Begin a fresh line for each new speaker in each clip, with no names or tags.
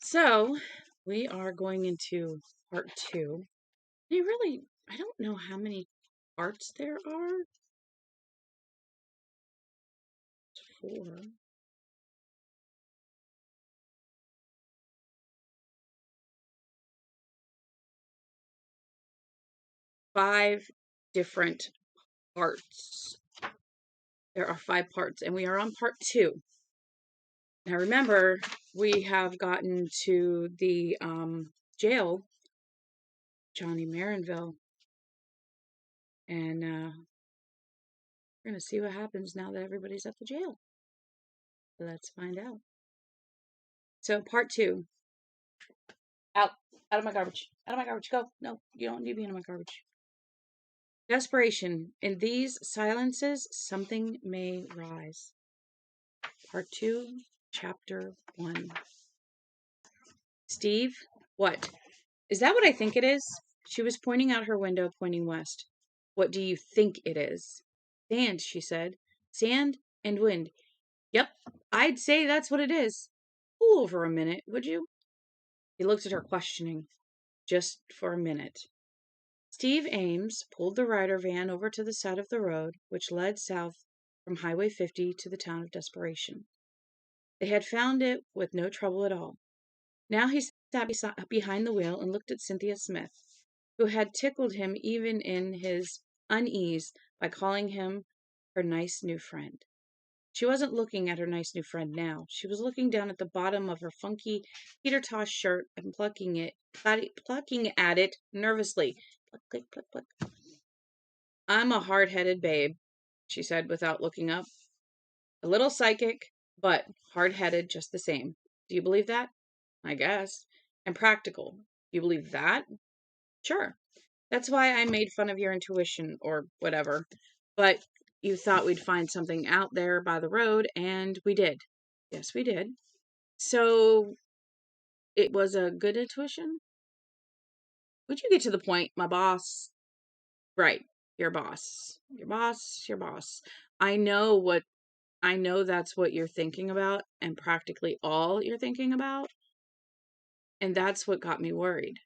So we are going into part two. I don't know how many parts there are. Four. Five different parts. There are five parts, and we are on part two. Now remember, we have gotten to the jail, Johnny Marinville, and we're going to see what happens now that everybody's at the jail. Let's find out. So part two. Out. Out of my garbage. Out of my garbage. Go. No, you don't need me in my garbage. Desperation. In these silences, something may rise. Part 2, Chapter 1. Steve? What? Is that what I think it is? She was pointing out her window, pointing west. What do you think it is? Sand, she said. Sand and wind. Yep, I'd say that's what it is. Pull over a minute, would you? He looked at her questioning. Just for a minute. Steve Ames pulled the Ryder van over to the side of the road, which led south from Highway 50 to the town of Desperation. They had found it with no trouble at all. Now he sat behind the wheel and looked at Cynthia Smith, who had tickled him even in his unease by calling him her nice new friend. She wasn't looking at her nice new friend now. She was looking down at the bottom of her funky Peter-Tosh shirt and plucking at it nervously. Pluck, click, pluck, pluck. I'm a hard-headed babe, she said without looking up. A little psychic, but hard-headed just the same. Do you believe that? I guess. And practical. Do you believe that? Sure. That's why I made fun of your intuition or whatever. But you thought we'd find something out there by the road, and we did. Yes, we did. So it was a good intuition? Would you get to the point, my boss? Right. Your boss. Your boss, your boss. I know that's what you're thinking about, and practically all you're thinking about. And that's what got me worried.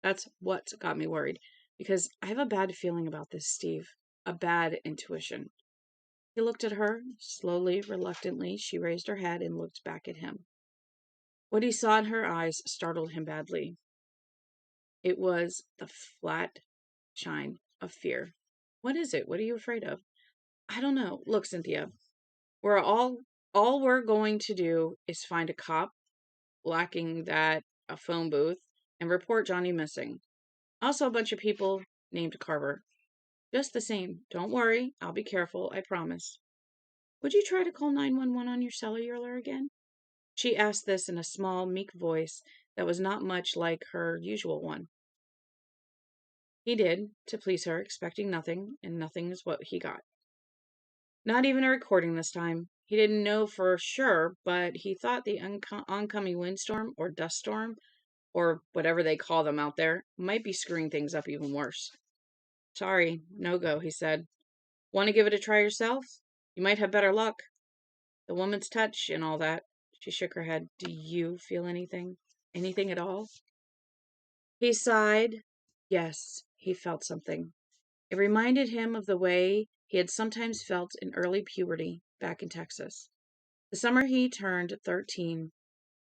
That's what got me worried. Because I have a bad feeling about this, Steve. A bad intuition. He looked at her. Slowly, reluctantly, she raised her head and looked back at him. What he saw in her eyes startled him badly. It was the flat shine of fear. What is it? What are you afraid of? I don't know. Look, Cynthia, we're all we're going to do is find a cop, lacking that a phone booth, and report Johnny missing. Also a bunch of people named Carver. Just the same. Don't worry. I'll be careful. I promise. Would you try to call 911 on your cellular again? She asked this in a small, meek voice that was not much like her usual one. He did, to please her, expecting nothing, and nothing is what he got. Not even a recording this time. He didn't know for sure, but he thought the oncoming windstorm or dust storm, or whatever they call them out there, might be screwing things up even worse. Sorry, no go, he said. Want to give it a try yourself? You might have better luck. The woman's touch and all that. She shook her head. Do you feel anything? Anything at all? He sighed. Yes, he felt something. It reminded him of the way he had sometimes felt in early puberty back in Texas. The summer he turned 13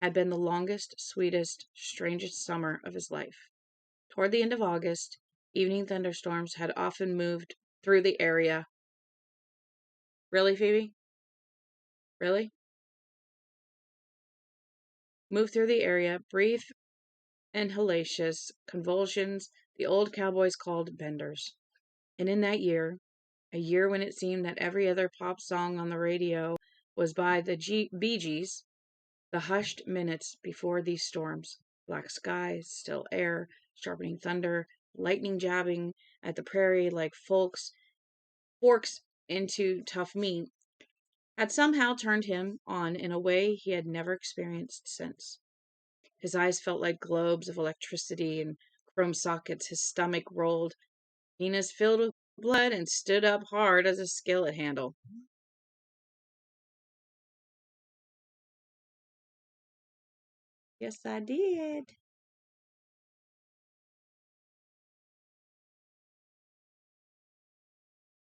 had been the longest, sweetest, strangest summer of his life. Toward the end of August, evening thunderstorms had often moved through the area. Really, Phoebe? Really? Moved through the area, brief and hellacious convulsions the old cowboys called benders. And in that year, a year when it seemed that every other pop song on the radio was by the Bee Gees, the hushed minutes before these storms, black sky, still air, sharpening thunder, lightning jabbing at the prairie like forks into tough meat, had somehow turned him on in a way he had never experienced since. His eyes felt like globes of electricity and chrome sockets. His stomach rolled, penis filled with blood, and stood up hard as a skillet handle. Yes, I did.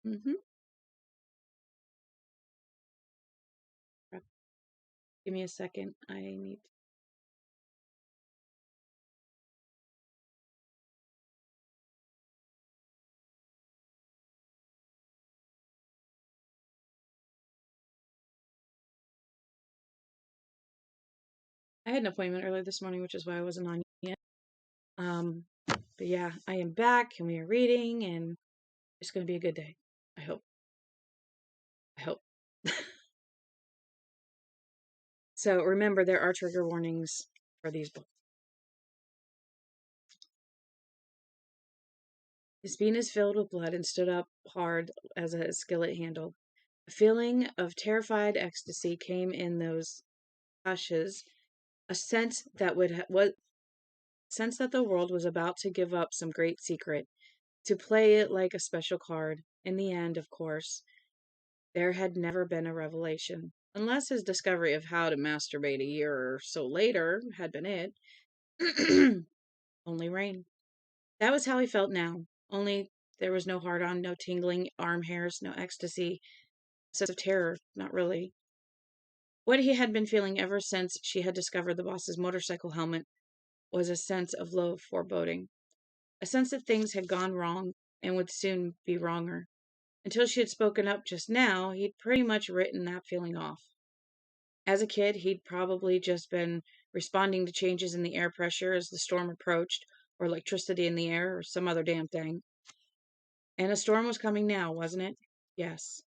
Mm-hmm. Give me a second. I had an appointment earlier this morning, which is why I wasn't on yet. But yeah, I am back and we are reading, and it's going to be a good day. I hope. I hope. So remember, there are trigger warnings for these books. His penis filled with blood and stood up hard as a skillet handle. A feeling of terrified ecstasy came in those hushes, a sense that sense that the world was about to give up some great secret, to play it like a special card. In the end, of course, there had never been a revelation, unless his discovery of how to masturbate a year or so later had been it. Only rain. That was how he felt now. Only there was no hard on, no tingling arm hairs, no ecstasy, sense of terror. Not really. What he had been feeling ever since she had discovered the boss's motorcycle helmet was a sense of low foreboding, a sense that things had gone wrong and would soon be wronger. Until she had spoken up just now, he'd pretty much written that feeling off. As a kid, he'd probably just been responding to changes in the air pressure as the storm approached, or electricity in the air, or some other damn thing. And a storm was coming now, wasn't it? Yes.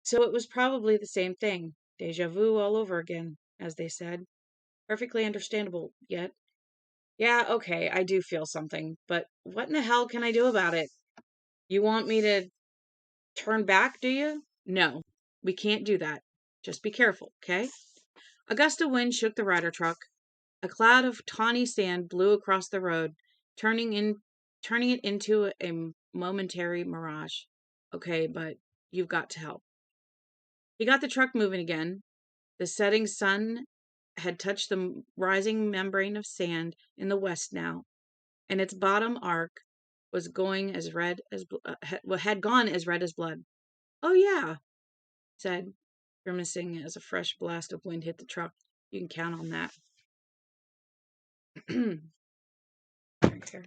So it was probably the same thing. Deja vu all over again, as they said. Perfectly understandable, yet. Yeah, okay, I do feel something, but what in the hell can I do about it? You want me to turn back, do you? No, we can't do that. Just be careful, okay? A gust of wind shook the rider truck. A cloud of tawny sand blew across the road, turning in turning it into a momentary mirage. Okay, but you've got to help. He got the truck moving again. The setting sun had touched the rising membrane of sand in the west now, and its bottom arc was going as red as had gone as red as blood. Oh yeah, said, grimacing as a fresh blast of wind hit the truck. You can count on that. Here.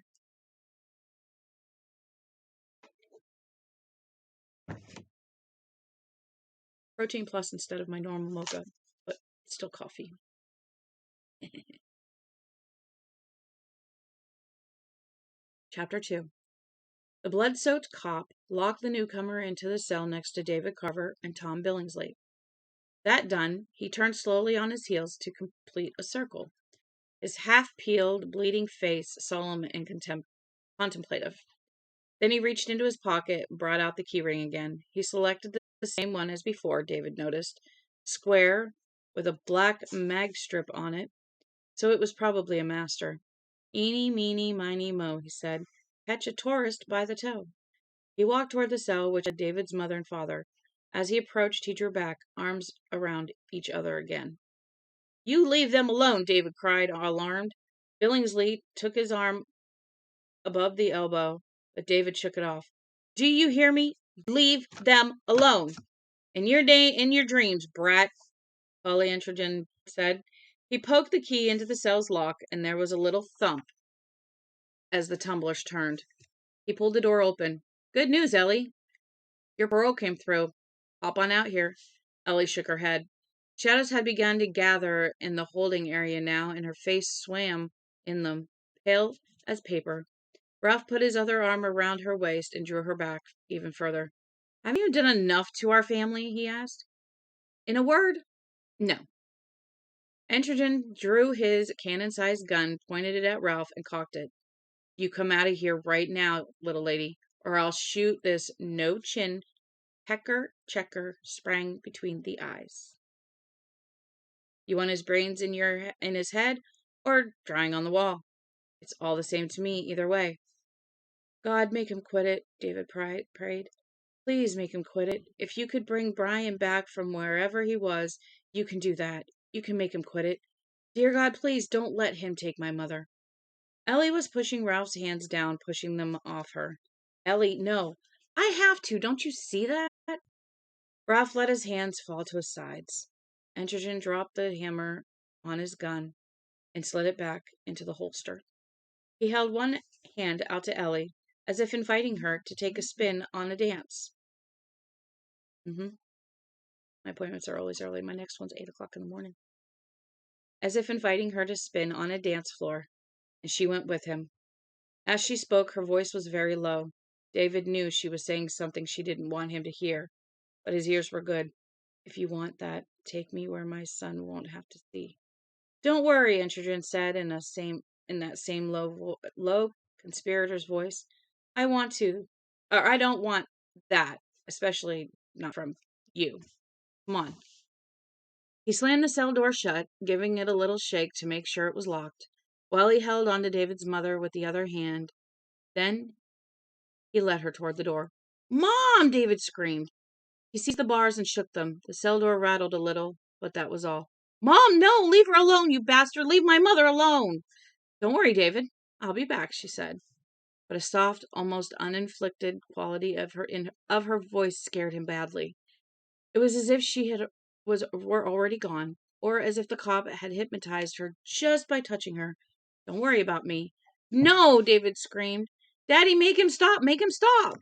Protein plus instead of my normal mocha, but still coffee. Chapter 2. The blood-soaked cop locked the newcomer into the cell next to David Carver and Tom Billingsley. That done, he turned slowly on his heels to complete a circle, his half-peeled, bleeding face solemn and contemplative. Then he reached into his pocket and brought out the keyring again. He selected the same one as before, David noticed. Square, with a black mag strip on it, so it was probably a master. Eeny, meeny, miny, mo, he said. Catch a tourist by the toe. He walked toward the cell which had David's mother and father. As he approached, he drew back, arms around each other again. You leave them alone, David cried, alarmed. Billingsley took his arm above the elbow, but David shook it off. Do you hear me? Leave them alone. In your dreams, brat, Polly Antrogen said. He poked the key into the cell's lock, and there was a little thump as the tumblers turned. He pulled the door open. Good news, Ellie. Your parole came through. Hop on out here. Ellie shook her head. Shadows had begun to gather in the holding area now, and her face swam in them, pale as paper. Ralph put his other arm around her waist and drew her back even further. Haven't you done enough to our family? He asked. In a word, no. Entrogen drew his cannon-sized gun, pointed it at Ralph, and cocked it. You come out of here right now, little lady, or I'll shoot this no-chin pecker checker sprang between the eyes. You want his brains in his head or drying on the wall? It's all the same to me either way. God, make him quit it, David prayed. Please make him quit it. If you could bring Brian back from wherever he was, you can do that. You can make him quit it. Dear God, please don't let him take my mother. Ellie was pushing Ralph's hands down, pushing them off her. Ellie, no. I have to. Don't you see that? Ralph let his hands fall to his sides. Entrogen dropped the hammer on his gun and slid it back into the holster. He held one hand out to Ellie, as if inviting her to take a spin on a dance. My appointments are always early. My next one's 8 o'clock in the morning. As if inviting her to spin on a dance floor, and she went with him. As she spoke, her voice was very low. David knew she was saying something she didn't want him to hear, but his ears were good. If you want that, take me where my son won't have to see. Don't worry, Entrogen said in that same low conspirator's voice. I don't want that, especially not from you. Come on. He slammed the cell door shut, giving it a little shake to make sure it was locked, while he held on to David's mother with the other hand. Then he led her toward the door. Mom! David screamed. He seized the bars and shook them. The cell door rattled a little, but that was all. Mom, no! Leave her alone, you bastard! Leave my mother alone! Don't worry, David. I'll be back, she said. But a soft, almost uninflected quality of her voice scared him badly. It was as if were already gone, or as if the cop had hypnotized her just by touching her. Don't worry about me. No, David screamed. Daddy, make him stop! Make him stop!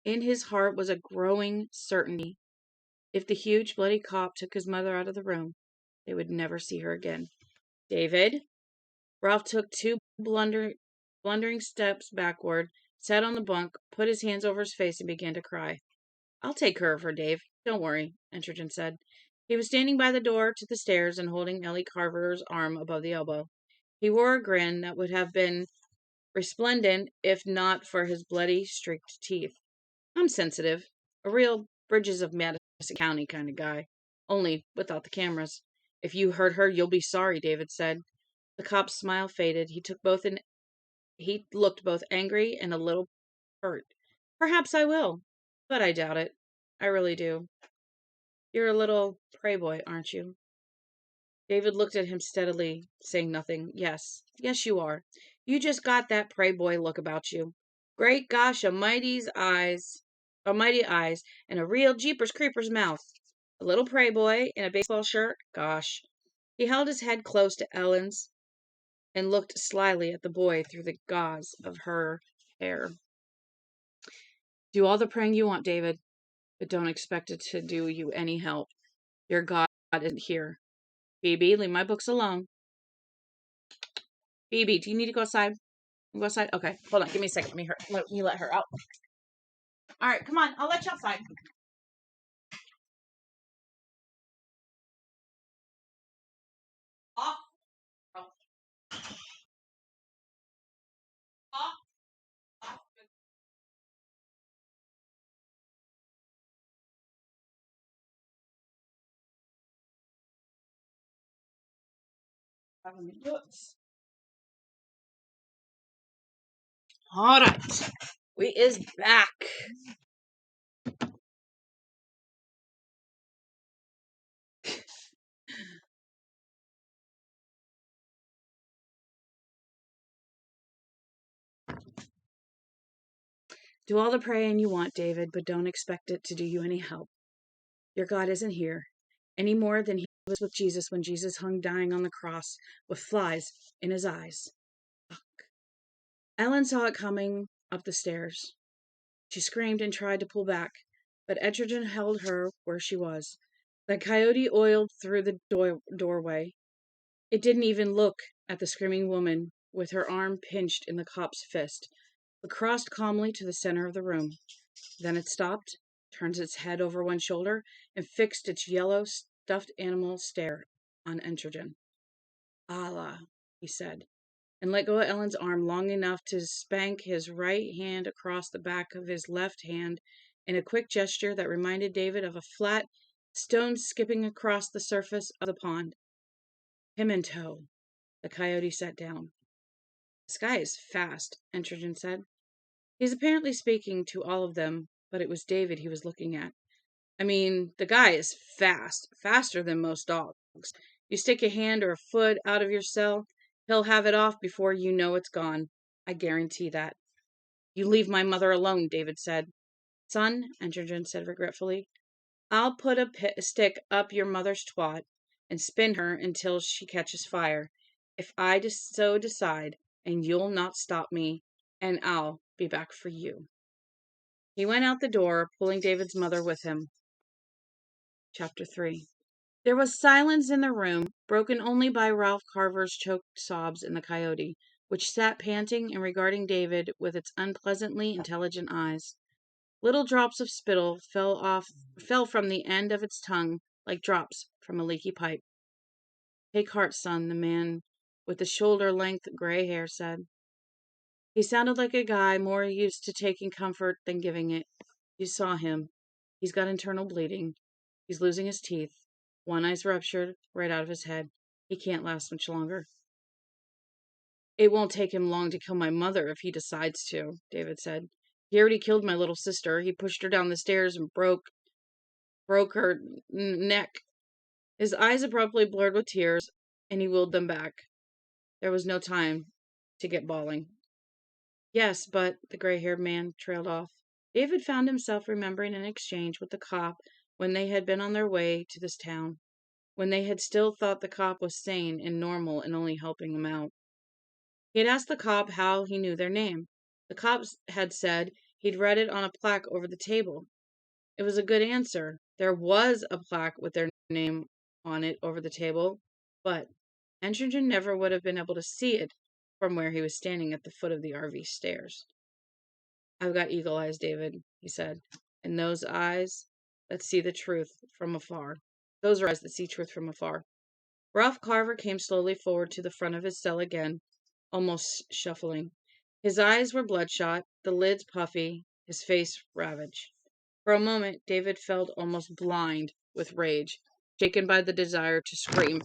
In his heart was a growing certainty. If the huge, bloody cop took his mother out of the room, they would never see her again. David? Ralph took two blundering steps backward, sat on the bunk, put his hands over his face, and began to cry. I'll take care of her, Dave. Don't worry, Entrogen said. He was standing by the door to the stairs and holding Ellie Carver's arm above the elbow. He wore a grin that would have been resplendent if not for his bloody, streaked teeth. I'm sensitive. A real Bridges of Madison County kind of guy. Only without the cameras. If you hurt her, you'll be sorry, David said. The cop's smile faded. He looked both angry and a little hurt. Perhaps I will, but I doubt it. I really do. You're a little prey boy, aren't you? David looked at him steadily, saying nothing. Yes, you are. You just got that prey boy look about you. Great gosh, almighty eyes, and a real jeepers creepers mouth. A little prey boy in a baseball shirt. Gosh. He held his head close to Ellen's and looked slyly at the boy through the gauze of her hair. Do all the praying you want, David, but don't expect it to do you any help. Your God isn't here. Phoebe, leave my books alone. Phoebe, do you need to go outside? Go outside? Okay, hold on. Give me a second. Let me let her out. All right, come on. I'll let you outside. Off. Off. Off. Off. All right. We is back. Do all the praying you want, David, but don't expect it to do you any help. Your God isn't here any more than he was with Jesus when Jesus hung dying on the cross with flies in his eyes. Ellen saw it coming up the stairs. She screamed and tried to pull back, but Entrogen held her where she was. The coyote oiled through the doorway. It didn't even look at the screaming woman with her arm pinched in the cop's fist, but crossed calmly to the center of the room. Then it stopped, turned its head over one shoulder, and fixed its yellow, stuffed animal stare on Entrogen. Allah, he said, and let go of Ellen's arm long enough to spank his right hand across the back of his left hand in a quick gesture that reminded David of a flat stone skipping across the surface of the pond. Him in tow. The coyote sat down. This guy is fast, Entrogen said. He's apparently speaking to all of them, but it was David he was looking at. I mean, the guy is fast, faster than most dogs. You stick a hand or a foot out of your cell, he'll have it off before you know it's gone. I guarantee that. You leave my mother alone, David said. Son, Engerton said regretfully, I'll put a stick up your mother's twat and spin her until she catches fire, if I so decide, and you'll not stop me, and I'll be back for you. He went out the door, pulling David's mother with him. Chapter 3. There was silence in the room, broken only by Ralph Carver's choked sobs in the coyote, which sat panting and regarding David with its unpleasantly intelligent eyes. Little drops of spittle fell from the end of its tongue like drops from a leaky pipe. Take heart, son, the man with the shoulder-length gray hair said. He sounded like a guy more used to taking comfort than giving it. You saw him. He's got internal bleeding. He's losing his teeth. One eye's ruptured right out of his head. He can't last much longer. It won't take him long to kill my mother if he decides to, David said. He already killed my little sister. He pushed her down the stairs and broke her neck. His eyes abruptly blurred with tears, and he willed them back. There was no time to get bawling. Yes, but the gray-haired man trailed off. David found himself remembering an exchange with the cop when they had been on their way to this town, when they had still thought the cop was sane and normal and only helping them out. He had asked the cop how he knew their name. The cop had said he'd read it on a plaque over the table. It was a good answer. There was a plaque with their name on it over the table, but Engerton never would have been able to see it from where he was standing at the foot of the RV stairs. I've got eagle eyes, David, he said, and those eyes that see the truth from afar. Those are eyes that see truth from afar. Ralph Carver came slowly forward to the front of his cell again, almost shuffling. His eyes were bloodshot, the lids puffy, his face ravaged. For a moment, David felt almost blind with rage, shaken by the desire to scream.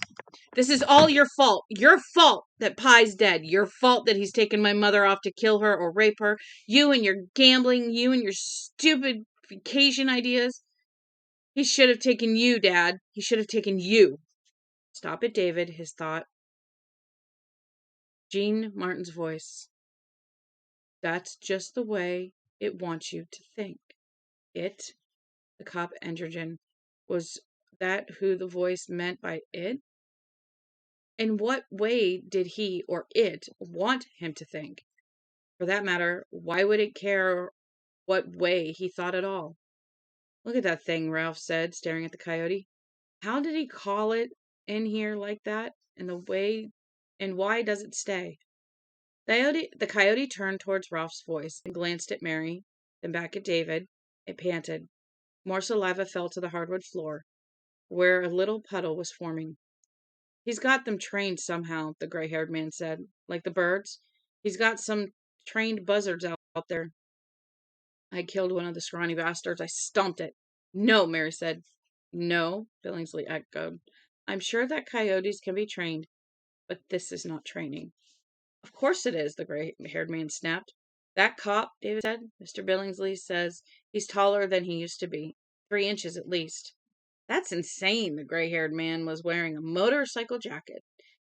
This is all your fault. Your fault that Pye's dead. Your fault that he's taken my mother off to kill her or rape her. You and your gambling, you and your stupid vacation ideas. He should have taken you, Dad. He should have taken you. Stop it, David, his thought. Jean Martin's voice. That's just the way it wants you to think. It, the cop Engerton, was that who the voice meant by it? In what way did he or it want him to think? For that matter, why would it care what way he thought at all? Look at that thing, Ralph said, staring at the coyote. How did he call it in here like that? And why does it stay? The coyote turned towards Ralph's voice and glanced at Mary, then back at David. It panted. More saliva fell to the hardwood floor, where a little puddle was forming. He's got them trained somehow, the gray-haired man said. Like the birds. He's got some trained buzzards out there. I killed one of the scrawny bastards. I stomped it. No, Mary said. No, Billingsley echoed. I'm sure that coyotes can be trained, but this is not training. Of course it is, the gray-haired man snapped. That cop, David said. Mr. Billingsley says he's taller than he used to be. 3 inches at least. That's insane. The gray-haired man was wearing a motorcycle jacket.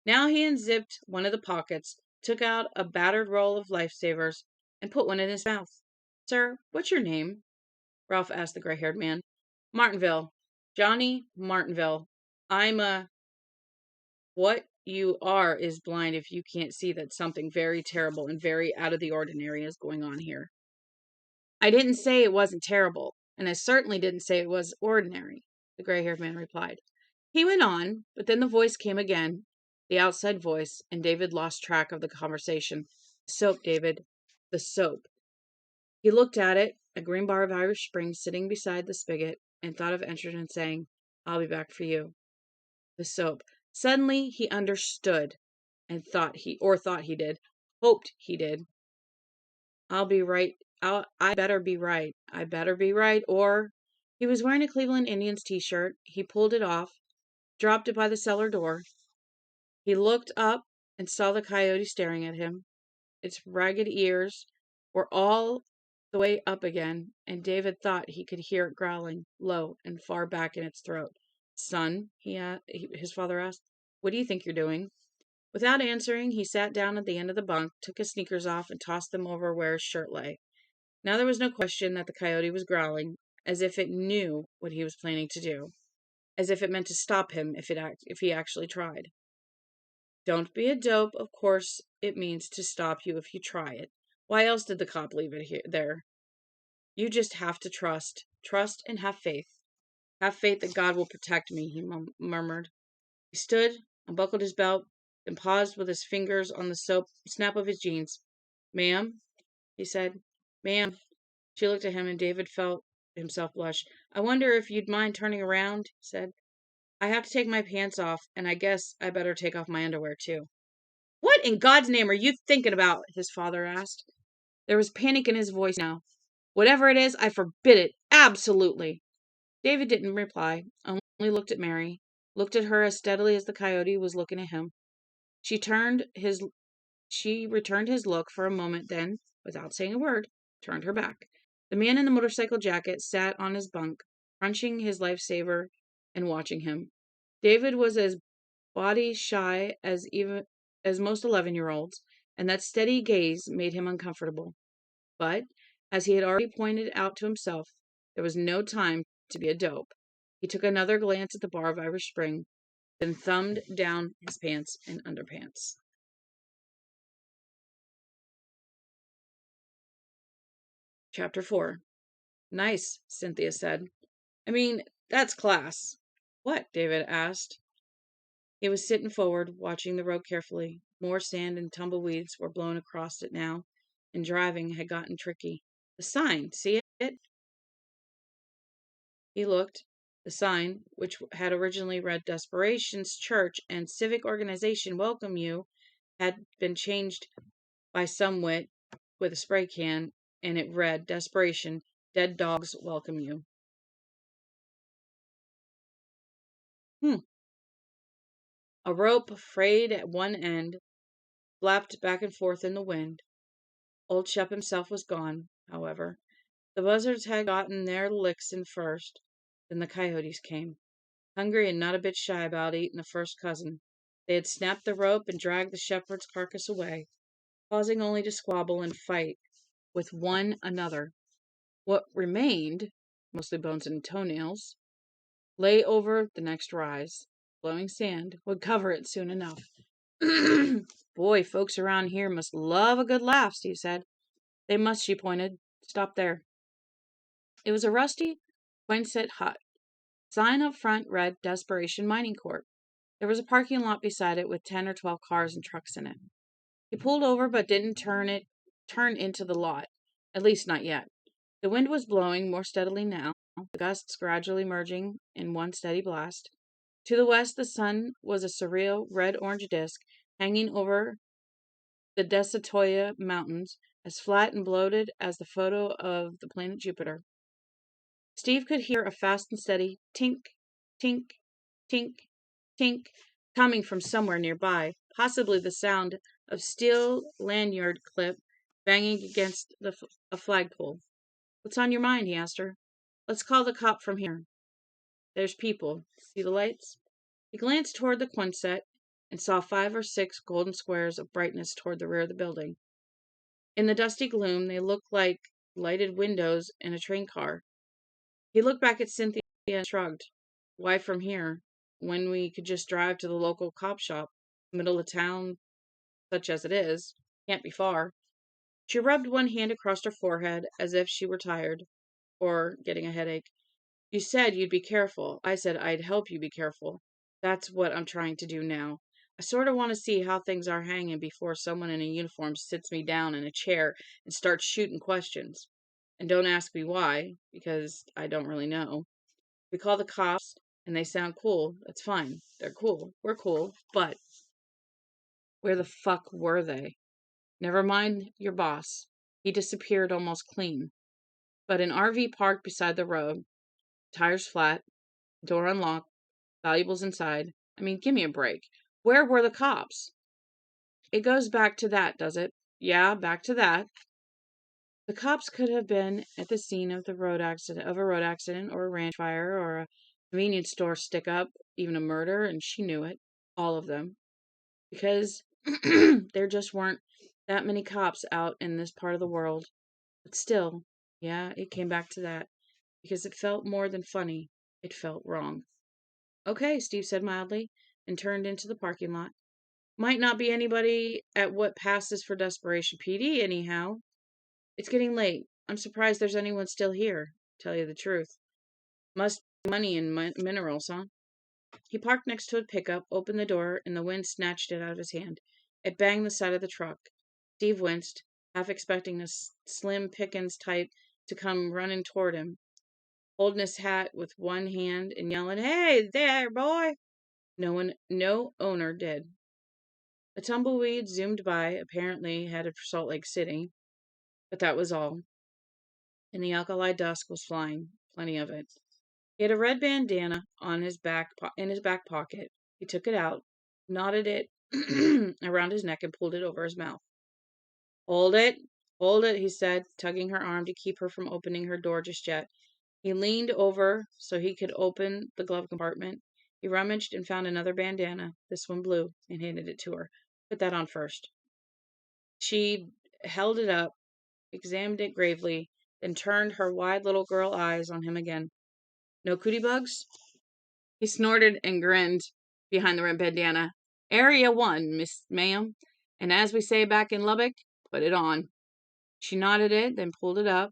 Now he unzipped one of the pockets, took out a battered roll of lifesavers, and put one in his mouth. Sir, what's your name? Ralph asked the gray-haired man. Martinville. Johnny Martinville. What you are is blind if you can't see that something very terrible and very out of the ordinary is going on here. I didn't say it wasn't terrible, and I certainly didn't say it was ordinary, the gray-haired man replied. He went on, but then the voice came again, the outside voice, and David lost track of the conversation. Soap, David. The soap. He looked at it, a green bar of Irish Spring sitting beside the spigot, and thought of Engerton saying, I'll be back for you. The soap. Suddenly he understood, and thought he did, hoped he did. I'll be right. I better be right. I better be right, or... He was wearing a Cleveland Indians t-shirt. He pulled it off, dropped it by the cellar door. He looked up and saw the coyote staring at him. Its ragged ears were all the way up again, and David thought he could hear it growling, low and far back in its throat. Son, his father asked. What do you think you're doing? Without answering, he sat down at the end of the bunk, took his sneakers off, and tossed them over where his shirt lay. Now there was no question that the coyote was growling, as if it knew what he was planning to do, as if it meant to stop him if he actually tried. Don't be a dope. Of course, it means to stop you if you try it. Why else did the cop leave it there? You just have to trust. Trust and have faith. Have faith that God will protect me, he murmured. He stood, unbuckled his belt, then paused with his fingers on the snap of his jeans. Ma'am, he said. Ma'am. She looked at him, and David felt himself blush. I wonder if you'd mind turning around, he said. I have to take my pants off, and I guess I better take off my underwear, too. What in God's name are you thinking about? His father asked. There was panic in his voice now. Whatever it is, I forbid it. Absolutely. David didn't reply, only looked at Mary, looked at her as steadily as the coyote was looking at him. She returned his look for a moment, then, without saying a word, turned her back. The man in the motorcycle jacket sat on his bunk, crunching his lifesaver and watching him. David was as body shy as most 11-year-olds, and that steady gaze made him uncomfortable. But, as he had already pointed out to himself, there was no time to be a dope. He took another glance at the bar of Irish Spring, then thumbed down his pants and underpants. Chapter 4. Nice, Cynthia said. I mean, that's class. What? David asked. He was sitting forward, watching the road carefully. More sand and tumbleweeds were blown across it now, and driving had gotten tricky. The sign, see it? He looked. The sign, which had originally read Desperation's Church and Civic Organization Welcome You, had been changed by some wit with a spray can, and it read Desperation, Dead Dogs Welcome You. Hmm. A rope frayed at one end flapped back and forth in the wind. Old Shep himself was gone, however. The buzzards had gotten their licks in first. Then the coyotes came, hungry and not a bit shy about eating the first cousin. They had snapped the rope and dragged the shepherd's carcass away, pausing only to squabble and fight with one another. What remained, mostly bones and toenails, lay over the next rise. Blowing sand would cover it soon enough. Boy, folks around here must love a good laugh, Steve said. They must, she pointed. Stop there. It was a rusty, quonset hut. Sign up front read Desperation Mining Corp. There was a parking lot beside it with 10 or 12 cars and trucks in it. He pulled over but didn't turn into the lot. At least not yet. The wind was blowing more steadily now, the gusts gradually merging in one steady blast. To the west, the sun was a surreal red-orange disk hanging over the Desatoya Mountains, as flat and bloated as the photo of the planet Jupiter. Steve could hear a fast and steady tink, tink, tink, tink coming from somewhere nearby, possibly the sound of steel lanyard clip banging against a flagpole. What's on your mind? He asked her. Let's call the cop from here. There's people. See the lights? He glanced toward the Quonset and saw 5 or 6 golden squares of brightness toward the rear of the building. In the dusty gloom, they looked like lighted windows in a train car. He looked back at Cynthia and shrugged. Why from here, when we could just drive to the local cop shop, middle of town, such as it is? Can't be far. She rubbed one hand across her forehead as if she were tired, or getting a headache. You said you'd be careful. I said I'd help you be careful. That's what I'm trying to do now. I sort of want to see how things are hanging before someone in a uniform sits me down in a chair and starts shooting questions. And don't ask me why, because I don't really know. We call the cops, and they sound cool. That's fine. They're cool. We're cool. But where the fuck were they? Never mind your boss. He disappeared almost clean. But an RV parked beside the road, tires flat, door unlocked, valuables inside. I mean, give me a break. Where were the cops? It goes back to that, does it? Yeah, back to that. The cops could have been at the scene of a road accident, or a ranch fire, or a convenience store stick-up, even a murder, and she knew it. All of them. Because there just weren't that many cops out in this part of the world. But still, yeah, it came back to that. Because it felt more than funny. It felt wrong. Okay, Steve said mildly, and turned into the parking lot. Might not be anybody at what passes for Desperation PD, anyhow. It's getting late. I'm surprised there's anyone still here, to tell you the truth. Must be money in minerals, huh? He parked next to a pickup, opened the door, and the wind snatched it out of his hand. It banged the side of the truck. Steve winced, half expecting a Slim Pickens type to come running toward him, holding his hat with one hand and yelling, "Hey there, boy!" No owner did. A tumbleweed zoomed by, apparently headed for Salt Lake City, but that was all. And the alkali dusk was flying, plenty of it. He had a red bandana on his in his back pocket. He took it out, knotted it around his neck, and pulled it over his mouth. Hold it, hold it, he said, tugging her arm to keep her from opening her door just yet. He leaned over so he could open the glove compartment. He rummaged and found another bandana, this one blue, and handed it to her. Put that on first. She held it up, examined it gravely, then turned her wide little girl eyes on him again. No cootie bugs? He snorted and grinned behind the red bandana. Area 1, ma'am. And as we say back in Lubbock, put it on. She nodded it, then pulled it up.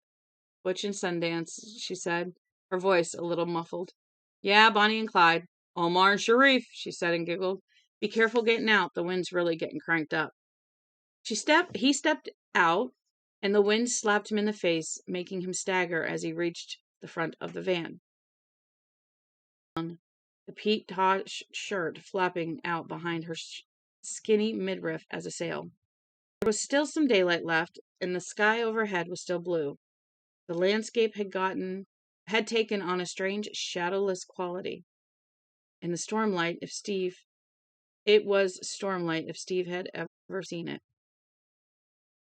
Butch and Sundance, she said, her voice a little muffled. Yeah, Bonnie and Clyde. Omar and Sharif, she said and giggled. Be careful getting out. The wind's really getting cranked up. He stepped out, and the wind slapped him in the face, making him stagger as he reached the front of the van. The peaked shirt flapping out behind her skinny midriff as a sail. There was still some daylight left, and the sky overhead was still blue. The landscape had taken on a strange shadowless quality. And the stormlight, it was stormlight if Steve had ever seen it.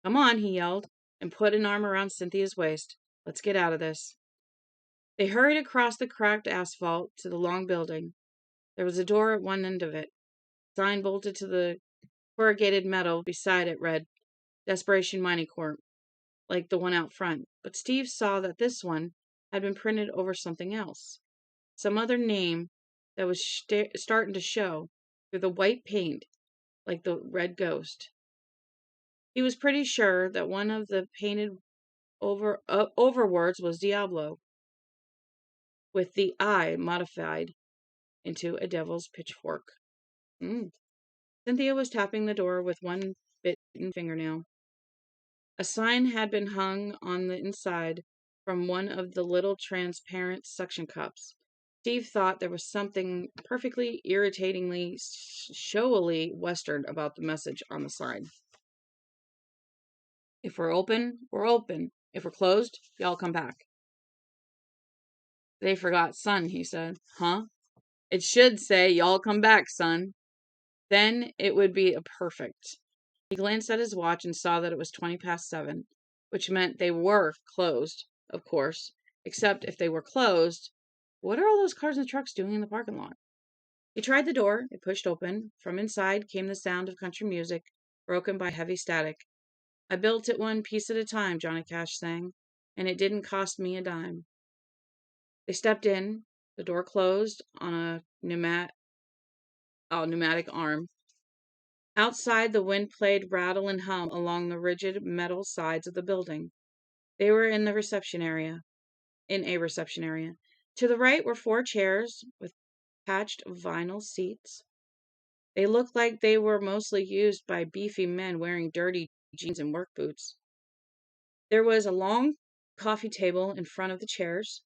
Come on, he yelled, and put an arm around Cynthia's waist. Let's get out of this. They hurried across the cracked asphalt to the long building. There was a door at one end of it. A sign bolted to the corrugated metal beside it read, Desperation Mining Corp., like the one out front. But Steve saw that this one had been printed over something else. Some other name that was starting to show through the white paint, like the red ghost. He was pretty sure that one of the painted overwords was Diablo, with the I modified into a devil's pitchfork. Cynthia was tapping the door with one bitten fingernail. A sign had been hung on the inside from one of the little transparent suction cups. Steve thought there was something perfectly irritatingly, showily Western about the message on the side. If we're open, we're open. If we're closed, y'all come back. They forgot son, he said. Huh? It should say, y'all come back, son. Then it would be a perfect. He glanced at his watch and saw that it was 7:20, which meant they were closed, of course. Except if they were closed, what are all those cars and trucks doing in the parking lot? He tried the door. It pushed open. From inside came the sound of country music, broken by heavy static. I built it one piece at a time, Johnny Cash sang, and it didn't cost me a dime. They stepped in. The door closed on a pneumatic arm. Outside, the wind played rattle and hum along the rigid metal sides of the building. They were in a reception area. To the right were 4 chairs with patched vinyl seats. They looked like they were mostly used by beefy men wearing dirty jeans and work boots. There was a long coffee table in front of the chairs,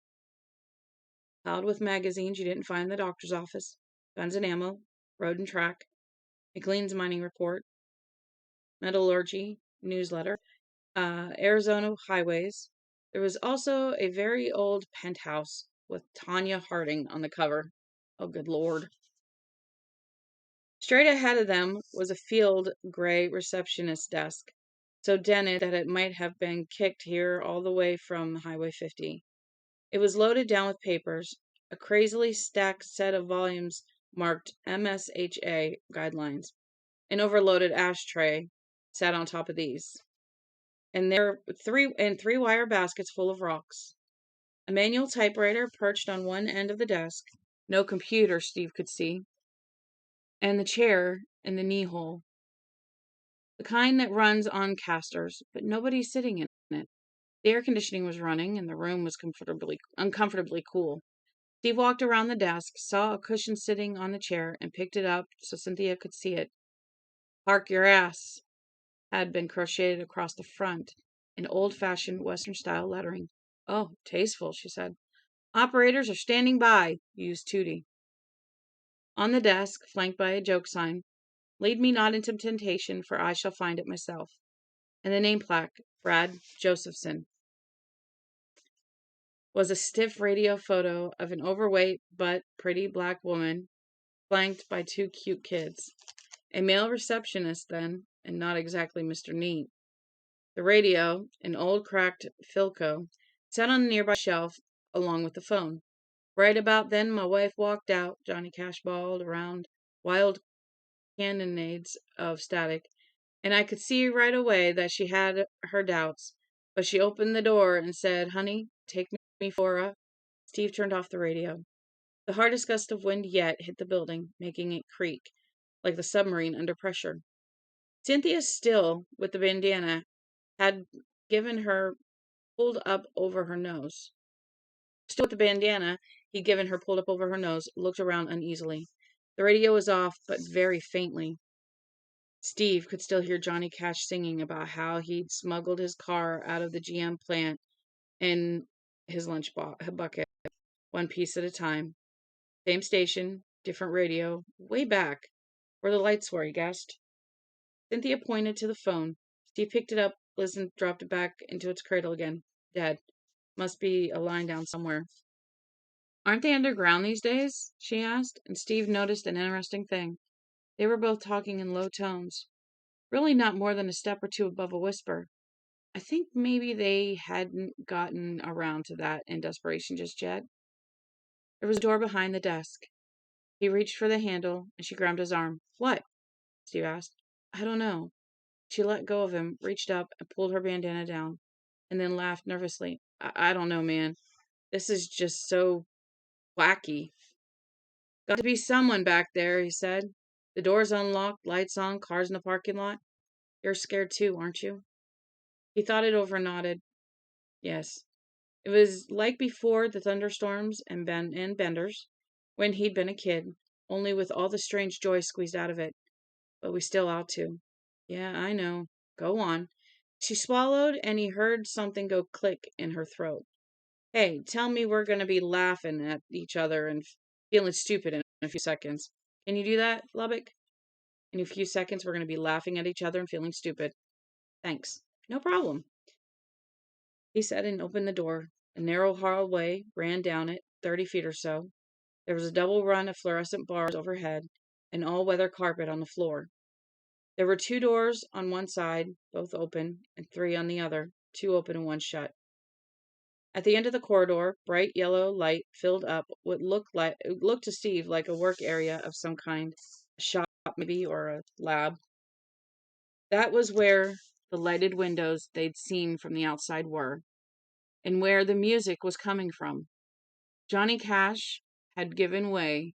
piled with magazines you didn't find in the doctor's office, guns and ammo, road and track, McLean's mining report, metallurgy newsletter, Arizona highways. There was also a very old penthouse with Tanya Harding on the cover. Oh, good Lord. Straight ahead of them was a field gray receptionist desk, so dented that it might have been kicked here all the way from Highway 50. It was loaded down with papers, a crazily stacked set of volumes marked MSHA guidelines. An overloaded ashtray sat on top of these, and there were three wire baskets full of rocks. A manual typewriter perched on one end of the desk. No computer Steve could see. And the chair in the knee hole. The kind that runs on casters, but nobody sitting in it. The air conditioning was running, and the room was uncomfortably cool. Steve walked around the desk, saw a cushion sitting on the chair, and picked it up so Cynthia could see it. "Park your ass," had been crocheted across the front in old-fashioned Western-style lettering. "Oh, tasteful," she said. "Operators are standing by," used Tootie. On the desk, flanked by a joke sign, "Lead me not into temptation, for I shall find it myself," and the name plaque, "Brad Josephson," was a stiff radio photo of an overweight but pretty black woman, flanked by two cute kids. A male receptionist, then, and not exactly Mr. Neat. The radio, an old cracked Philco, sat on a nearby shelf along with the phone. Right about then my wife walked out, Johnny Cash bawled around wild cannonades of static, and I could see right away that she had her doubts. But she opened the door and said, "Honey, take me for a..." Steve turned off the radio. The hardest gust of wind yet hit the building, making it creak, like the submarine under pressure. Cynthia, still with the bandana, had given her pulled up over her nose. Still with the bandana he'd given her pulled up over her nose, looked around uneasily. The radio was off, but very faintly. Steve could still hear Johnny Cash singing about how he'd smuggled his car out of the GM plant in his lunch bucket, one piece at a time. Same station, different radio, way back, where the lights were, he guessed. Cynthia pointed to the phone. Steve picked it up, listened, dropped it back into its cradle again. Dead. Must be a line down somewhere. "Aren't they underground these days?" she asked, and Steve noticed an interesting thing. They were both talking in low tones. Really not more than a step or two above a whisper. I think maybe they hadn't gotten around to that in Desperation just yet. There was a door behind the desk. He reached for the handle, and she grabbed his arm. "What?" Steve asked. "I don't know." She let go of him, reached up, and pulled her bandana down, and then laughed nervously. I don't know, man. This is just so wacky." "Got to be someone back there," he said. "The door's unlocked, lights on, cars in the parking lot. You're scared too, aren't you?" He thought it over, nodded. Yes. It was like before the thunderstorms and benders, when he'd been a kid, only with all the strange joy squeezed out of it. But we still ought to. "Yeah, I know. Go on." She swallowed, and he heard something go click in her throat. "Hey, tell me we're going to be laughing at each other and feeling stupid in a few seconds. Can you do that, Lubbock? In a few seconds, we're going to be laughing at each other and feeling stupid." "Thanks." "No problem," he said, and opened the door. A narrow hallway ran down it, 30 feet or so. There was a double run of fluorescent bars overhead, and all-weather carpet on the floor. There were 2 doors on one side, both open, and 3 on the other, 2 open and 1 shut. At the end of the corridor, bright yellow light filled up what looked to Steve like a work area of some kind, a shop maybe, or a lab. That was where the lighted windows they'd seen from the outside were, and where the music was coming from. Johnny Cash had given way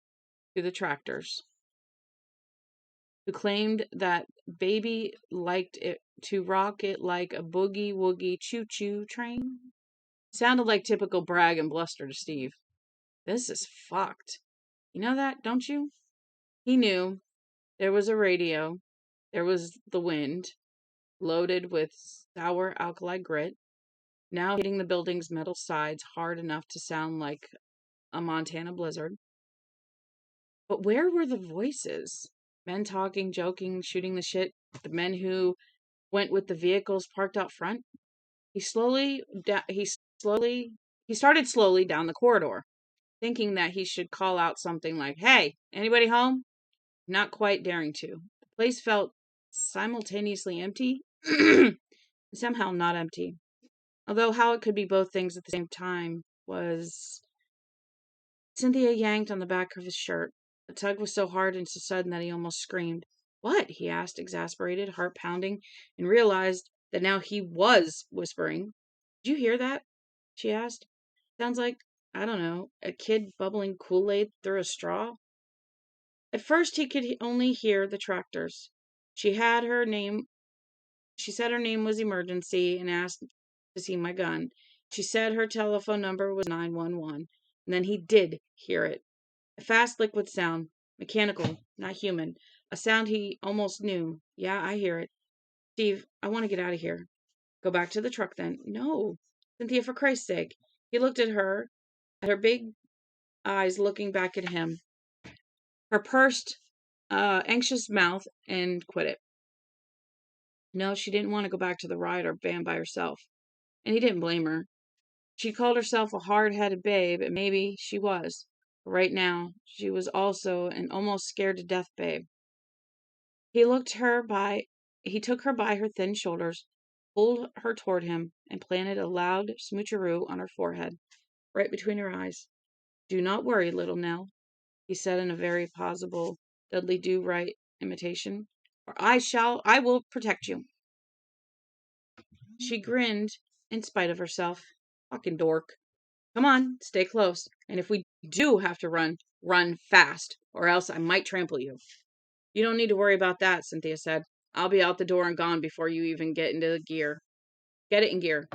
to the tractors, who claimed that baby liked it to rock it like a boogie-woogie choo-choo train. Sounded like typical brag and bluster to Steve. This is fucked. You know that, don't you? He knew. There was a radio. There was the wind, loaded with sour alkali grit, now hitting the building's metal sides hard enough to sound like a Montana blizzard. But where were the voices? Men talking, joking, shooting the shit. The men who went with the vehicles parked out front. He started slowly down the corridor, thinking that he should call out something like, "Hey, anybody home?" Not quite daring to. The place felt simultaneously empty and somehow not empty. Although how it could be both things at the same time was... Cynthia yanked on the back of his shirt. The tug was so hard and so sudden that he almost screamed. What? He asked, exasperated, heart pounding, and realized that now he was whispering. Did you hear that? She asked. Sounds like, I don't know, a kid bubbling Kool-Aid through a straw. At first he could only hear the tractors. She had her name She said her name was Emergency and asked to see my gun. She said her telephone number was 911. And then he did hear it. A fast liquid sound. Mechanical, not human. A sound he almost knew. Yeah, I hear it. Steve, I want to get out of here. Go back to the truck then. No. Cynthia, for Christ's sake. He looked at her big eyes looking back at him. Her pursed, anxious mouth, and quit it. No, she didn't want to go back to the riot or band by herself. And he didn't blame her. She called herself a hard-headed babe, and maybe she was. But right now, she was also an almost scared-to-death babe. He took her by her thin shoulders, pulled her toward him, and planted a loud smoocheroo on her forehead, right between her eyes. Do not worry, little Nell, he said in a very plausible Dudley Do-Right imitation, or I will protect you. She grinned in spite of herself. Fucking dork. Come on, stay close. And if we do have to run, run fast, or else I might trample you. You don't need to worry about that, Cynthia said. I'll be out the door and gone before you even get into gear. Get it in gear.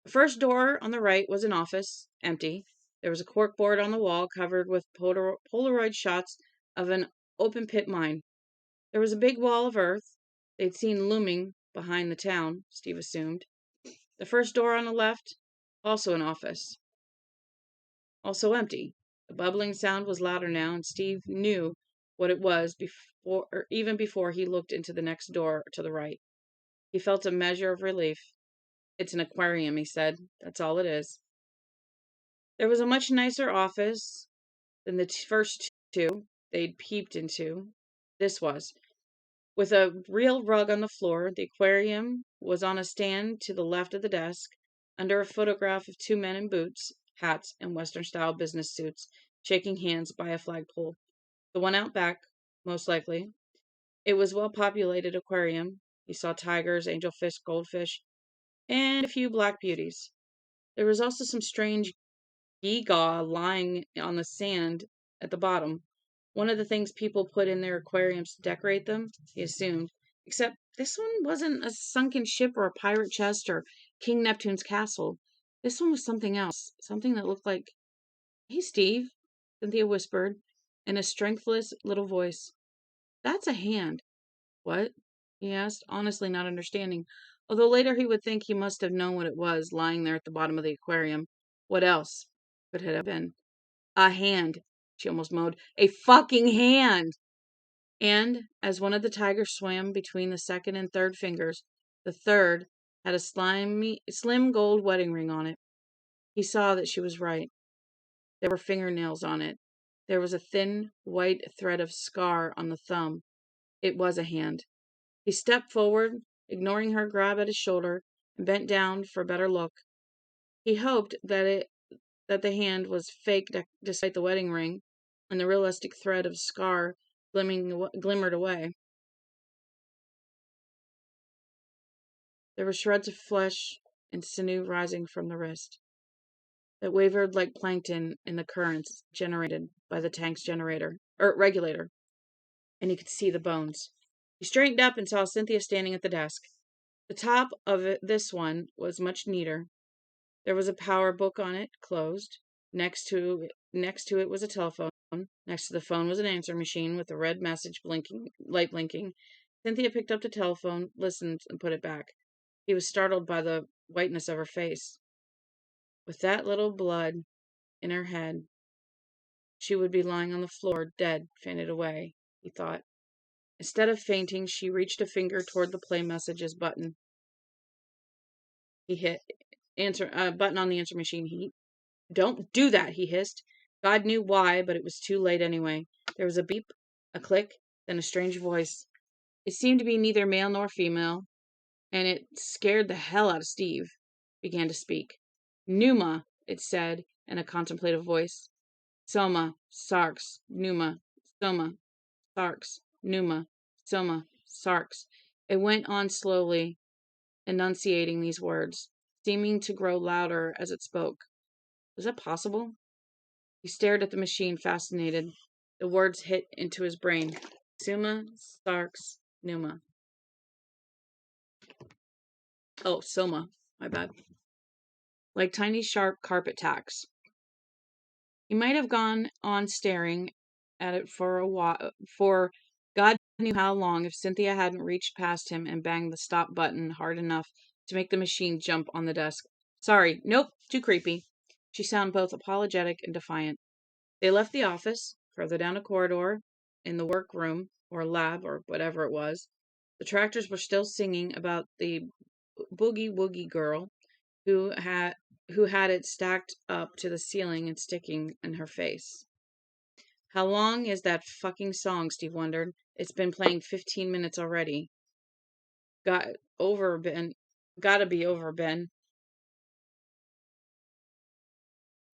The first door on the right was an office, empty. There was a corkboard on the wall covered with Polaroid shots of an open pit mine. There was a big wall of earth they'd seen looming behind the town, Steve assumed. The first door on the left, also an office. Also empty. The bubbling sound was louder now, and Steve knew what it was even before he looked into the next door to the right. He felt a measure of relief. It's an aquarium, he said. That's all it is. There was a much nicer office than the first two they'd peeped into. This was. With a real rug on the floor, the aquarium was on a stand to the left of the desk, under a photograph of two men in boots, hats, and Western-style business suits, shaking hands by a flagpole. The one out back, most likely. It was a well-populated aquarium. He saw tigers, angelfish, goldfish, and a few black beauties. There was also some strange gewgaw lying on the sand at the bottom. One of the things people put in their aquariums to decorate them, he assumed. Except this one wasn't a sunken ship or a pirate chest or King Neptune's castle. This one was something else. Something that looked like... Hey, Steve, Cynthia whispered in a strengthless little voice. That's a hand. What? He asked, honestly not understanding, although later he would think he must have known what it was lying there at the bottom of the aquarium. What else could it have been? A hand, she almost moaned. A fucking hand! And, as one of the tigers swam between the second and third fingers, the third had a slim gold wedding ring on it. He saw that she was right. There were fingernails on it. There was a thin, white thread of scar on the thumb. It was a hand. He stepped forward, ignoring her grab at his shoulder, and bent down for a better look. He hoped that the hand was fake despite the wedding ring, and the realistic thread of scar glimmered away. There were shreds of flesh and sinew rising from the wrist that wavered like plankton in the currents generated by the tank's regulator, and he could see the bones. He straightened up and saw Cynthia standing at the desk. The top of this one was much neater. There was a power book on it, closed. Next to it was a telephone. Next to the phone was an answer machine with a red light blinking. Cynthia picked up the telephone, listened, and put it back. He was startled by the whiteness of her face. With that little blood in her head, she would be lying on the floor, dead, fainted away, he thought. Instead of fainting, she reached a finger toward the play messages button. He hit button on the answer machine. Don't do that, he hissed. God knew why, but it was too late anyway. There was a beep, a click, then a strange voice. It seemed to be neither male nor female, and it scared the hell out of Steve. Began to speak. Numa, it said in a contemplative voice. Selma, Sarks, Numa, Soma, sarx, pneuma, soma, sarx. It went on slowly, enunciating these words, seeming to grow louder as it spoke. Was that possible? He stared at the machine, fascinated. The words hit into his brain. Suma, sarx, pneuma. Oh, soma. My bad. Like tiny sharp carpet tacks. He might have gone on staring at it for a while, for God knew how long, if Cynthia hadn't reached past him and banged the stop button hard enough to make the machine jump on the desk. Sorry, nope, too creepy. She sounded both apologetic and defiant. They left the office, further down a corridor, in the workroom, or lab, or whatever it was. The tractors were still singing about the boogie woogie girl who had it stacked up to the ceiling and sticking in her face. How long is that fucking song? Steve wondered. It's been playing 15 minutes already. Gotta be over, Ben.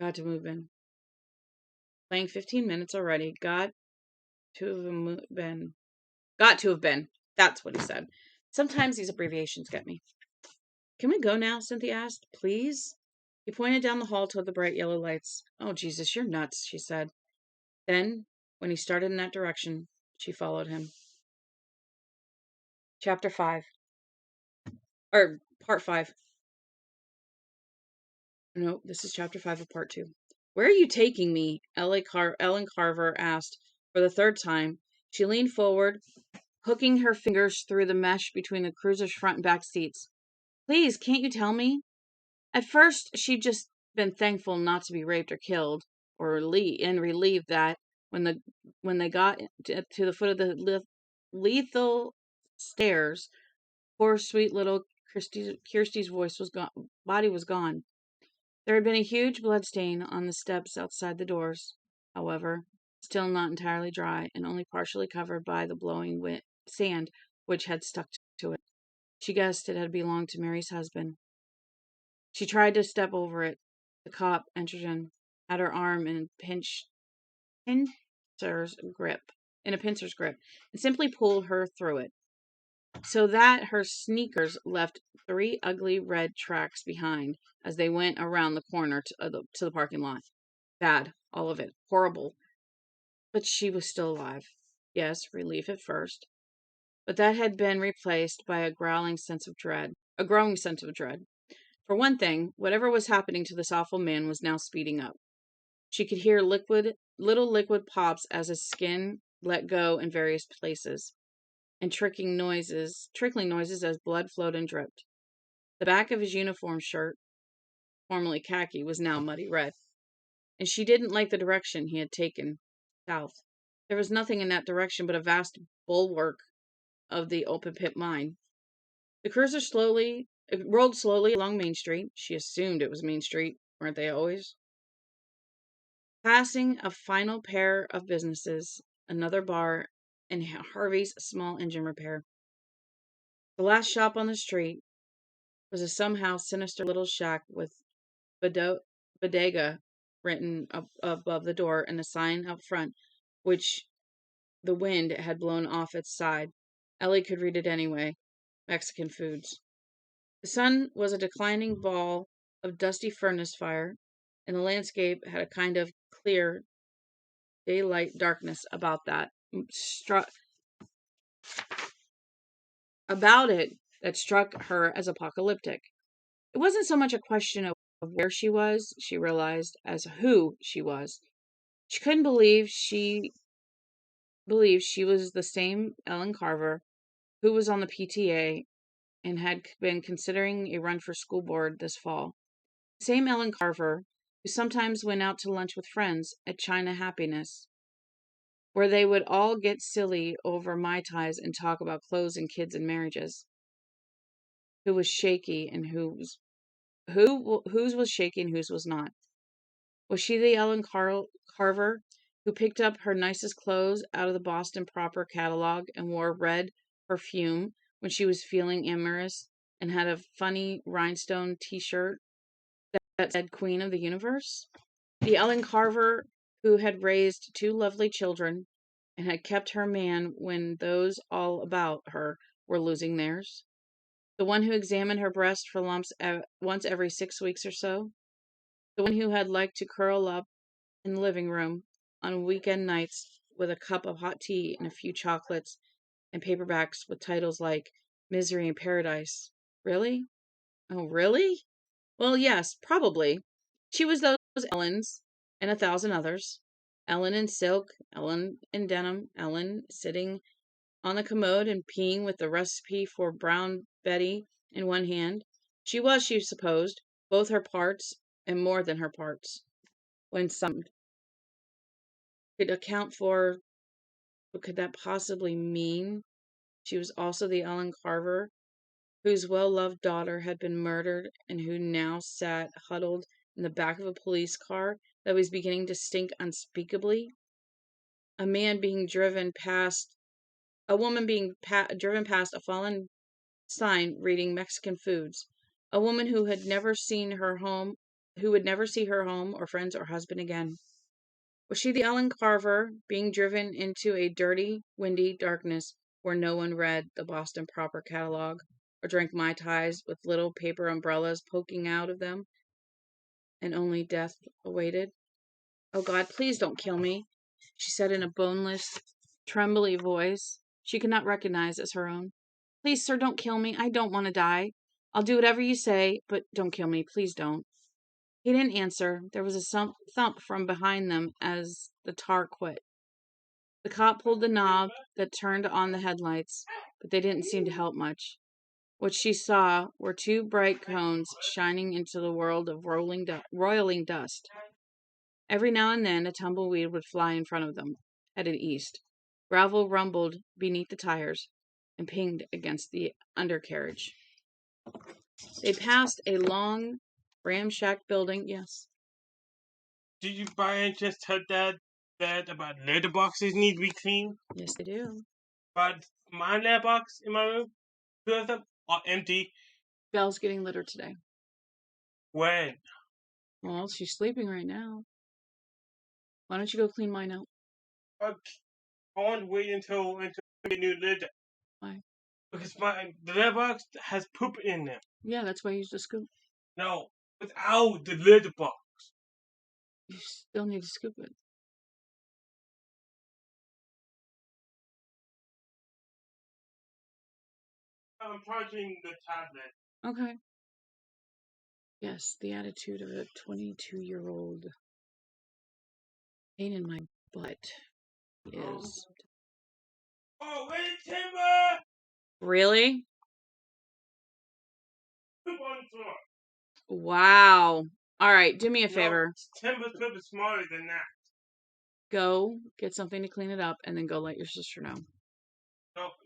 Got to move, Ben. Playing 15 minutes already. Got to have been. Got to have been. That's what he said. Sometimes these abbreviations get me. Can we go now? Cynthia asked. Please? He pointed down the hall toward the bright yellow lights. Oh, Jesus, you're nuts, she said. Then, when he started in that direction, she followed him. Chapter 5. Or, Part 5. No, this is Chapter 5 of Part 2. Where are you taking me? Ellen Carver asked for the third time. She leaned forward, hooking her fingers through the mesh between the cruiser's front and back seats. Please, can't you tell me? At first, she'd just been thankful not to be raped or killed, and relieved that when they got to the foot of the lethal stairs, poor sweet little Kirsty's body was gone. There had been a huge bloodstain on the steps outside the doors, however, still not entirely dry and only partially covered by the blowing sand which had stuck to it. She guessed it had belonged to Mary's husband. She tried to step over it. The cop entered in, had her arm in pincer's grip, and simply pulled her through it, so that her sneakers left 3 ugly red tracks behind as they went around the corner to the parking lot. Bad, all of it, horrible. But she was still alive. Yes, relief at first, but that had been replaced by a growing sense of dread. For one thing, whatever was happening to this awful man was now speeding up. She could hear little liquid pops as his skin let go in various places, and trickling noises as blood flowed and dripped. The back of his uniform shirt, formerly khaki, was now muddy red, and she didn't like the direction he had taken, south. There was nothing in that direction but a vast bulwark of the open pit mine. The cruiser rolled slowly along Main Street. She assumed it was Main Street, weren't they always? Passing a final pair of businesses, another bar, and Harvey's small engine repair. The last shop on the street was a somehow sinister little shack with bodega written above the door and a sign out front, which the wind had blown off its side. Ellie could read it anyway. Mexican foods. The sun was a declining ball of dusty furnace fire, and the landscape had a kind of clear daylight darkness about it that struck her as apocalyptic. It wasn't so much a question of where she was, she realized, as who she was. She couldn't believe she was the same Ellen Carver who was on the PTA and had been considering a run for school board this fall. The same Ellen Carver who sometimes went out to lunch with friends at China Happiness, where they would all get silly over Mai Tais and talk about clothes and kids and marriages. Who was shaky and whose was shaky and whose was not. Was she the Ellen Carver who picked up her nicest clothes out of the Boston Proper catalog and wore red perfume when she was feeling amorous and had a funny rhinestone t-shirt that said Queen of the Universe? The Ellen Carver who had raised 2 lovely children and had kept her man when those all about her were losing theirs? The one who examined her breast for lumps once every 6 weeks or so? The one who had liked to curl up in the living room on weekend nights with a cup of hot tea and a few chocolates and paperbacks with titles like Misery in Paradise? Really? Oh, really? Well, yes, probably. She was those Ellens and 1,000 others. Ellen in silk, Ellen in denim, Ellen sitting on the commode and peeing with the recipe for Brown Betty in one hand. She was, she supposed, both her parts and more than her parts. When some could account for what could that possibly mean? She was also the Ellen Carver whose well-loved daughter had been murdered and who now sat huddled in the back of a police car that was beginning to stink unspeakably. A man being driven past, a woman being driven past a fallen sign reading Mexican foods. A woman who had never seen her home, who would never see her home or friends or husband again. Was she the Ellen Carver being driven into a dirty, windy darkness where no one read the Boston Proper catalog or drank Mai Tais with little paper umbrellas poking out of them and only death awaited? Oh God, please don't kill me, she said in a boneless, trembly voice she could not recognize as her own. Please, sir, don't kill me. I don't want to die. I'll do whatever you say, but don't kill me. Please don't. He didn't answer. There was a thump from behind them as the tar quit. The cop pulled the knob that turned on the headlights, but they didn't seem to help much. What she saw were two bright cones shining into the world of roiling dust. Every now and then a tumbleweed would fly in front of them, headed east. Gravel rumbled beneath the tires and pinged against the undercarriage. They passed a long, ramshackle building. Yes.
Did you by any chance tell that about litter boxes need to be cleaned?
Yes, they do.
But my litter box in my room, two of them are empty.
Belle's getting litter today.
When?
Well, she's sleeping right now. Why don't you go clean mine out?
I want to wait until the new litter.
Why?
Because the litter box has poop in there.
Yeah, that's why I used a scoop.
No, without the litter box.
You still need to scoop it.
I'm charging the tablet.
Okay. Yes, the attitude of a 22-year-old pain in my butt is.
Oh, wait, Timber!
Really?
Poop on the floor.
Wow. All right, do me a favor.
Timber's poop is smaller than that.
Go get something to clean it up and then go let your sister know.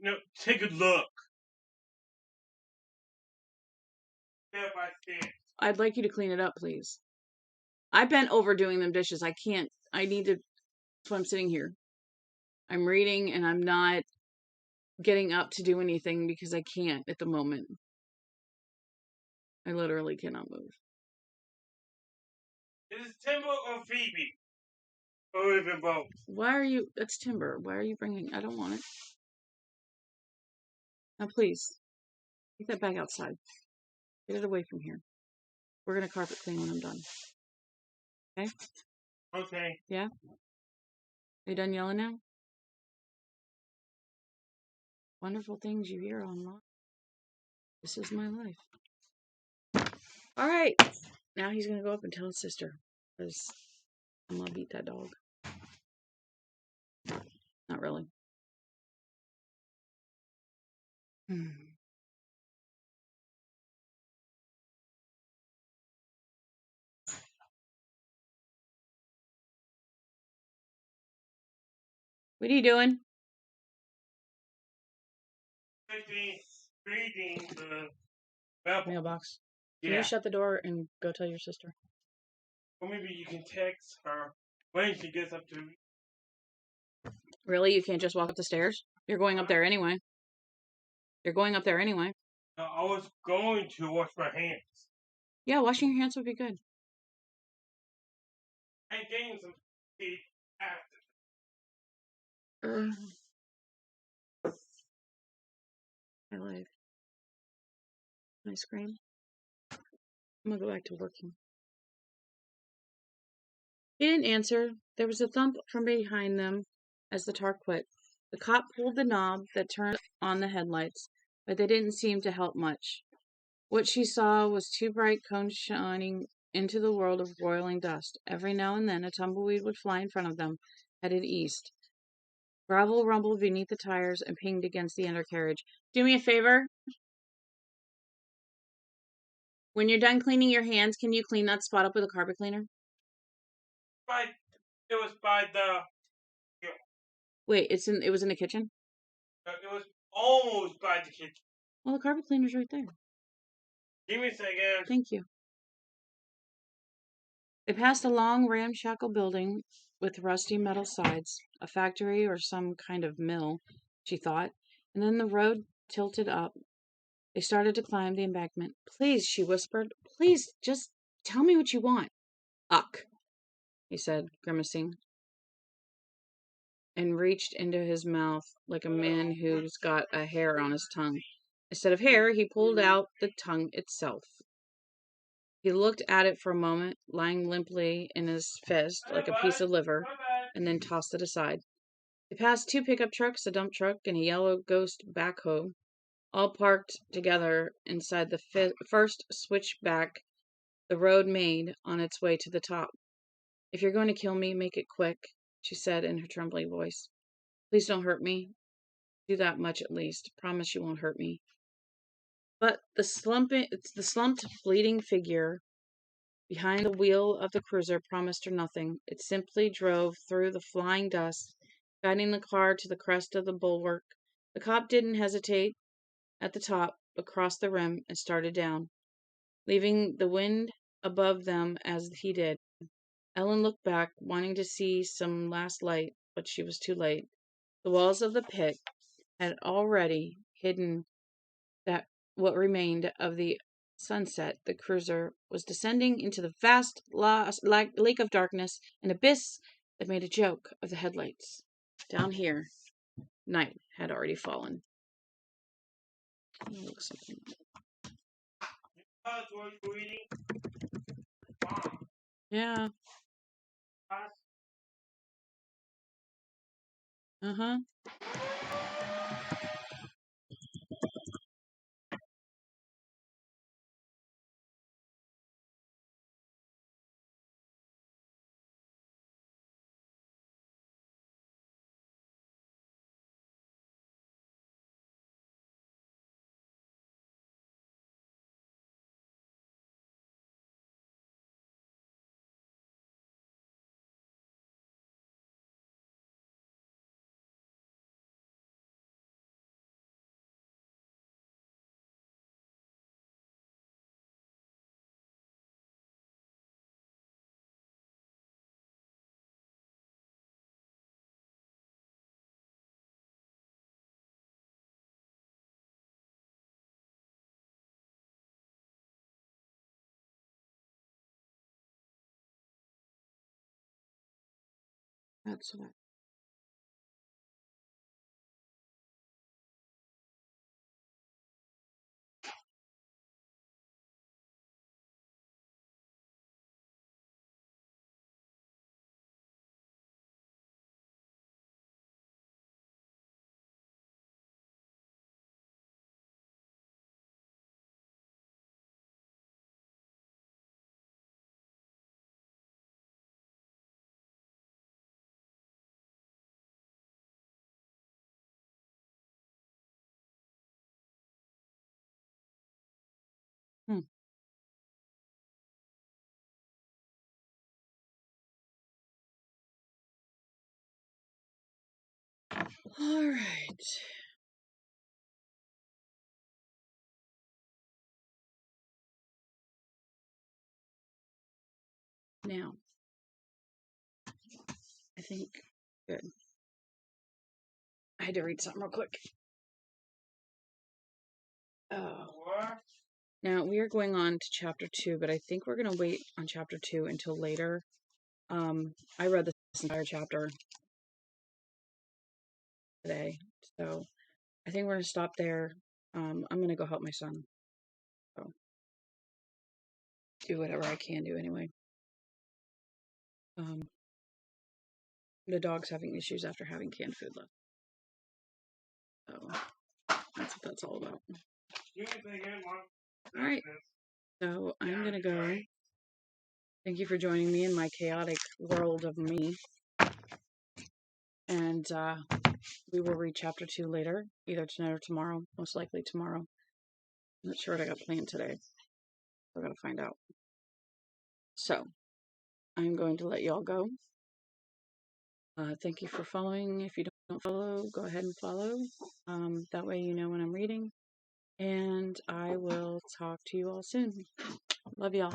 No, take a look. Step by step.
I'd like you to clean it up, please. I've been overdoing them dishes. I can't. I need to. That's why I'm sitting here. I'm reading and I'm not getting up to do anything because I can't at the moment. I literally cannot move.
Is it Timber or Phoebe? Or even both?
Why are you? That's timber. Why are you bringing? I don't want it. Now, please. Take that bag outside. Get it away from here. We're going to carpet clean when I'm done. Okay?
Okay.
Yeah? Are you done yelling now? Wonderful things you hear online. This is my life. All right. Now he's going to go up and tell his sister. Because I'm going to beat that dog. Not really. What are you doing?
Reading the
Mailbox. Can
Yeah.
you shut the door and go tell your sister?
Or maybe you can text her when she gets up to.
Really? You can't just walk up the stairs? You're going up there anyway. You're going up there anyway.
No, I was going to wash my hands.
Yeah, washing your hands would be good.
And getting some tea after.
My life. Can I scream? I'm gonna go back to working. He didn't answer. There was a thump from behind them as the car quit. The cop pulled the knob that turned on the headlights, but they didn't seem to help much. What she saw was two bright cones shining into the world of roiling dust. Every now and then a tumbleweed would fly in front of them, headed east. Gravel rumbled beneath the tires and pinged against the undercarriage. Do me a favor. When you're done cleaning your hands, can you clean that spot up with a carpet cleaner?
It was by the.
Wait, it was in the kitchen?
It was almost by the kitchen.
Well, the carpet cleaner's right there.
Give me a second.
Thank you. They passed a long, ramshackle building with rusty metal sides, a factory or some kind of mill, she thought, and then the road tilted up. They started to climb the embankment. Please, she whispered, please, just tell me what you want. Uck, he said, grimacing, and reached into his mouth like a man who's got a hair on his tongue. Instead of hair, he pulled out the tongue itself. He looked at it for a moment, lying limply in his fist like a piece of liver, and then tossed it aside. They passed two pickup trucks, a dump truck, and a yellow ghost backhoe, all parked together inside the first switchback the road made on its way to the top. If you're going to kill me, make it quick, she said in her trembling voice. Please don't hurt me. Do that much at least. Promise you won't hurt me. But the slumped, bleeding figure behind the wheel of the cruiser promised her nothing. It simply drove through the flying dust, guiding the car to the crest of the bulwark. The cop didn't hesitate at the top, but crossed the rim and started down, leaving the wind above them as he did. Ellen looked back, wanting to see some last light, but she was too late. The walls of the pit had already hidden that what remained of the sunset. The cruiser was descending into the vast lake of darkness, an abyss that made a joke of the headlights. Down here, night had already fallen. Yeah. Uh-huh. That's what. Hmm. All right. Now, I think good. I had to read something real quick. Oh. Now we are going on to chapter 2, but I think we're gonna wait on chapter 2 until later. I read this entire chapter today. So I think we're gonna stop there. I'm gonna go help my son. So do whatever I can do anyway. Um, the dog's having issues after having canned food left. So that's what that's all about. All right. So I'm gonna go. Thank you for joining me in my chaotic world of me. And we will read chapter 2 later, either tonight or tomorrow. Most likely tomorrow. I'm not sure what I got planned today. We're gonna find out. So I'm going to let y'all go. Thank you for following. If you don't follow, go ahead and follow. That way you know when I'm reading. And I will talk to you all soon. Love y'all.